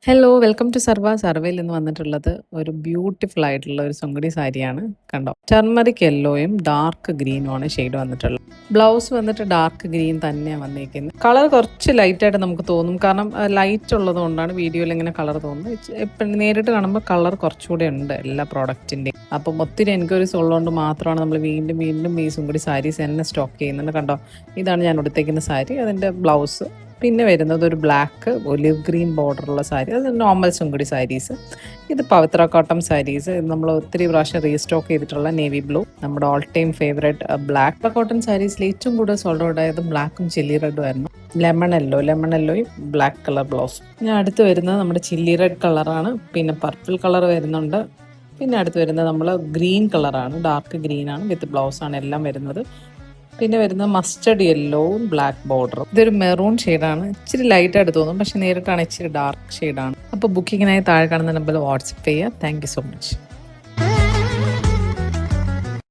Hello welcome to സർവയിൽ നിന്ന് വന്നിട്ടുള്ളത് ഒരു ബ്യൂട്ടിഫുൾ ആയിട്ടുള്ള ഒരു സുങ്കടി സാരിയാണ്. കണ്ടോ, ടർമറിക് യെല്ലോയും ഡാർക്ക് ഗ്രീനും ആണ് ഷെയ്ഡ് വന്നിട്ടുള്ളത്. ബ്ലൗസ് വന്നിട്ട് ഡാർക്ക് ഗ്രീൻ തന്നെയാണ് വന്നിരിക്കുന്നത്. കളർ കുറച്ച് ലൈറ്റായിട്ട് നമുക്ക് തോന്നും, കാരണം ലൈറ്റ് ഉള്ളത് കൊണ്ടാണ് വീഡിയോയിൽ ഇങ്ങനെ കളർ തോന്നുന്നത്. ഇപ്പം നേരിട്ട് കാണുമ്പോൾ കളർ കുറച്ചുകൂടെ ഉണ്ട് എല്ലാ പ്രോഡക്റ്റിൻ്റെയും. അപ്പം ഒത്തിരി എൻക്വയറീസ് ഉള്ളതുകൊണ്ട് മാത്രമാണ് നമ്മൾ വീണ്ടും വീണ്ടും ഈ സുങ്കടി സാരീസ് തന്നെ സ്റ്റോക്ക് ചെയ്യുന്നുണ്ട്. കണ്ടോ, ഇതാണ് ഞാൻ എടുത്തേക്കുന്ന സാരി, അതിൻ്റെ ബ്ലൗസ്. പിന്നെ വരുന്നത് ഒരു ബ്ലാക്ക് ഒലിവ് ഗ്രീൻ ബോർഡറുള്ള സാരി, അത് നോർമൽ സുങ്കടി സാരീസ്. ഇത് പവിത്ര കോട്ടൺ സാരീസ്, ഇത് നമ്മൾ ഒത്തിരി പ്രാവശ്യം റീസ്റ്റോക്ക് ചെയ്തിട്ടുള്ള നേവി ബ്ലൂ, നമ്മുടെ all time favourite black cotton സാരീസിൽ ഏറ്റവും കൂടുതൽ സോൾഡ് ഔട്ട് ആയത് ബ്ലാക്കും ചില്ലി റെഡും ആയിരുന്നു. ലെമൺ യെല്ലോയും ബ്ലാക്ക് കളർ ബ്ലൗസ്. ഞാൻ അടുത്ത് വരുന്നത് നമ്മുടെ ചില്ലി റെഡ് കളറാണ്, പിന്നെ പർപ്പിൾ കളർ വരുന്നുണ്ട്. പിന്നെ അടുത്ത് വരുന്നത് നമ്മൾ ഗ്രീൻ കളറാണ്, ഡാർക്ക് ഗ്രീനാണ് വിത്ത് ബ്ലൗസാണ് എല്ലാം വരുന്നത്. പിന്നെ വരുന്നത് മസ്റ്റർഡ് യെല്ലോവും ബ്ലാക്ക് ബോർഡറും. ഇതൊരു മെറൂൺ ഷെയ്ഡാണ്, ഇച്ചിരി ലൈറ്റായിട്ട് തോന്നും, പക്ഷെ നേരിട്ടാണ് ഇച്ചിരി ഡാർക്ക് ഷെയ്ഡാണ്. അപ്പോൾ ബുക്കിങ്ങിനായി താഴെ കാണുന്ന നമ്പറിൽ വാട്സപ്പ് ചെയ്യുക. Thank you so much.